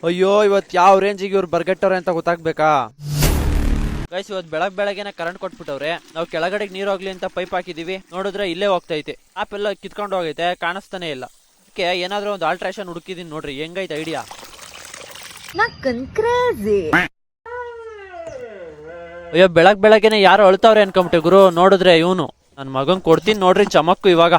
ಅಯ್ಯೋ ಇವತ್ತು ಯಾವ ರೇಂಜಿಗೆ ಇವ್ರು ಬರ್ಗೆಟ್ಟವ್ರೆ ಅಂತ ಗೊತ್ತಾಗ್ಬೇಕಾ ಗೈಸ್. ಇವತ್ತು ಬೆಳಗ್ಗೆನೆ ಕರೆಂಟ್ ಕೊಟ್ಬಿಟ್ಟವ್ರೆ. ನಾವು ಕೆಳಗಡೆಗೆ ನೀರು ಹೋಗ್ಲಿ ಅಂತ ಪೈಪ್ ಹಾಕಿದೀವಿ, ನೋಡಿದ್ರೆ ಇಲ್ಲೇ ಹೋಗ್ತೈತೆ. ಆಪ್ ಎಲ್ಲ ಕಿತ್ಕೊಂಡು ಹೋಗೈತೆ, ಕಾಣಿಸ್ತಾನೆ ಇಲ್ಲ. ಅದಕ್ಕೆ ಏನಾದ್ರೂ ಒಂದು ಆಲ್ಟ್ರೇಷನ್ ಹುಡುಕಿದೀನಿ ನೋಡ್ರಿ, ಹೆಂಗೈತೆ ಐಡಿಯಾ. ಅಯ್ಯೋ ಬೆಳಗ್ಗೆನೆ ಯಾರು ಅಳ್ತಾವ್ರೆ ಅನ್ಕೊಂಬಿಟ್ಟೆ ಗುರು. ನೋಡಿದ್ರೆ ಇವನು ನನ್ ಮಗನ್ ಕೊಡ್ತೀನಿ ನೋಡ್ರಿ ಚಮಕ್ಕು ಇವಾಗ.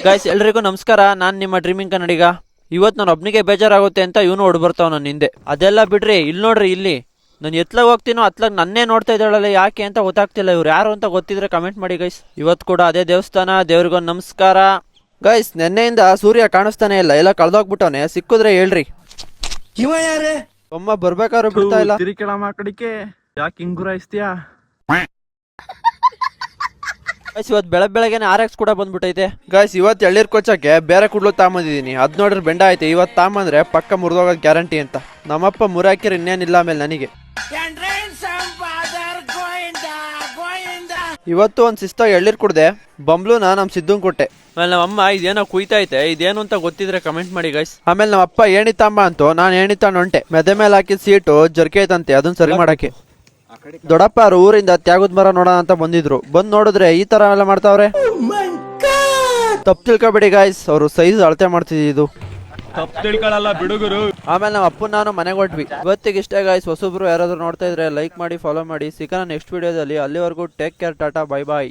ಗೈಸ್ ಎಲ್ರಿಗೂ ನಮಸ್ಕಾರ, ನಾನ್ ನಿಮ್ಮ ಡ್ರೀಮಿಂಗ್ ಕನ್ನಡಿಗ. ಇವತ್ ನಾನು ಒಬ್ನಿಗೆ ಬೇಜಾರಾಗುತ್ತೆ ಅಂತ ಇವನು ಹೊಡ್ಬರ್ತಾವ ನನ್ನ ಹಿಂದೆ. ಅದೆಲ್ಲ ಬಿಡ್ರಿ, ಇಲ್ಲಿ ನೋಡ್ರಿ, ಇಲ್ಲಿ ನಾನು ಎತ್ಲಾಗ ಹೋಗ್ತೀನೋ ಅತ್ಲಾಗ ನನ್ನೇ ನೋಡ್ತಾ ಇದ್ದಾಳಲ್ಲ, ಯಾಕೆ ಅಂತ ಗೊತ್ತಾಗ್ತಿಲ್ಲ. ಇವ್ರು ಯಾರು ಅಂತ ಗೊತ್ತಿದ್ರೆ ಕಮೆಂಟ್ ಮಾಡಿ ಗೈಸ್. ಇವತ್ತು ಕೂಡ ಅದೇ ದೇವಸ್ಥಾನ, ದೇವ್ರಿಗೊಂದು ನಮಸ್ಕಾರ. ಗೈಸ್ ನೆನ್ನೆಯಿಂದ ಸೂರ್ಯ ಕಾಣಿಸ್ತಾನೆ ಇಲ್ಲ, ಎಲ್ಲ ಕಳ್ದೋಗ್ಬಿಟ್ಟವನೆ. ಸಿಕ್ಕಿದ್ರೆ ಹೇಳ್ರಿ. ಇವ ಯಾರೇ ಒಮ್ಮ ಬರ್ಬೇಕಾದ್ರು ಬಿಡ್ತಾ ಇಲ್ಲ. ತಿರಿಕೆಳಮ್ಮ ಕಡಿಕೆ ಯಾಕೆ ಹಿಂಗ್ ಗುರಾಯಿಸ್ತೀಯಾ? ಗೈಸ್ ಇವತ್ತು ಬೆಳಗ್ಗೆನೆ RX ಕೂಡ ಬಂದ್ಬಿಟ್ಟೈತೆ. ಗೈಸ್ ಇವತ್ತು ಎಳ್ಳೀರ್ ಕೊಚ್ಚಕ್ಕೆ ಬೇರೆ ಕುಡ್ಲು ತಾಂಬಂದಿದ್ದೀನಿ. ಅದ್ ನೋಡ್ರಿ ಬೆಂಡ ಐತೆ. ಇವತ್ತು ತಾಂಬಂದ್ರೆ ಪಕ್ಕ ಮುರಿದೋಗೋದ್ ಗ್ಯಾರಂಟಿ ಅಂತ. ನಮ್ಮಪ್ಪ ಮುರಾಕಿರ್ ಇನ್ನೇನಿಲ್ಲ ಆಮೇಲೆ ನನಗೆ. ಇವತ್ತು ಒಂದ್ ಶಿಸ್ತಾಗ ಎಳ್ಳೀರ್ ಕುಡ್ದೆ, ಬಂಬ್ಲೂನ ನಮ್ ಸಿದ್ದುಂಗ್ ಕೊಟ್ಟೆ. ಆಮೇಲೆ ನಮ್ಮಮ್ಮ ಇದೇನೋ ಕುಯ್ತೈತೆ, ಇದೇನು ಅಂತ ಗೊತ್ತಿದ್ರೆ ಕಮೆಂಟ್ ಮಾಡಿ ಗೈಸ್. ಆಮೇಲೆ ನಮ್ಮಪ್ಪ ಏಣಿ ತಾಂಬ ಅಂತೂ ನಾನು ಏಣಿ ತಾಂಡ್ ಹೊಂಟೆ. ಮೆದೆ ಮೇಲೆ ಹಾಕಿದ ಸೀಟು ಜರ್ಕೆ ಐತಂತೆ, ಅದನ್ನ ಸರಿ ಮಾಡಕ್ಕೆ. ದೊಡ್ಡಪ್ಪ ಅವ್ರು ಊರಿಂದ ತ್ಯಾಗದ ಮರ ನೋಡೋಣ ಅಂತ ಬಂದಿದ್ರು. ಬಂದ್ ನೋಡಿದ್ರೆ ಈ ತರ ಎಲ್ಲ ಮಾಡ್ತಾವ್ರೆ. ತಪ್ಪು ತಿಳ್ಕೊಬೇಡಿ ಗಾಯ್ಸ್, ಅವರು ಸೈಜ್ ಅಳತೆ ಮಾಡ್ತಿದ್ದು. ತಪ್ಪು ತಿಳ್ಕೊಳ್ಳಲ್ಲ ಬಿಡುಗರು. ಆಮೇಲೆ ನಮ್ಮ ಅಪ್ಪನ ನಾನು ಮನೆಗೆ ಹೊಟ್ವಿ. ಇವತ್ತಿಗೆ ಇಷ್ಟೇ ಗಾಯ್ಸ್. ಹೊಸಬ್ರು ಯಾರಾದ್ರೂ ನೋಡ್ತಾ ಇದ್ರೆ ಲೈಕ್ ಮಾಡಿ, ಫಾಲೋ ಮಾಡಿ. ಸಿಗೋಣ ನೆಕ್ಸ್ಟ್ ವಿಡಿಯೋದಲ್ಲಿ. ಅಲ್ಲಿವರೆಗೂ ಟೇಕ್ ಕೇರ್, ಟಾಟಾ, ಬೈ ಬಾಯ್.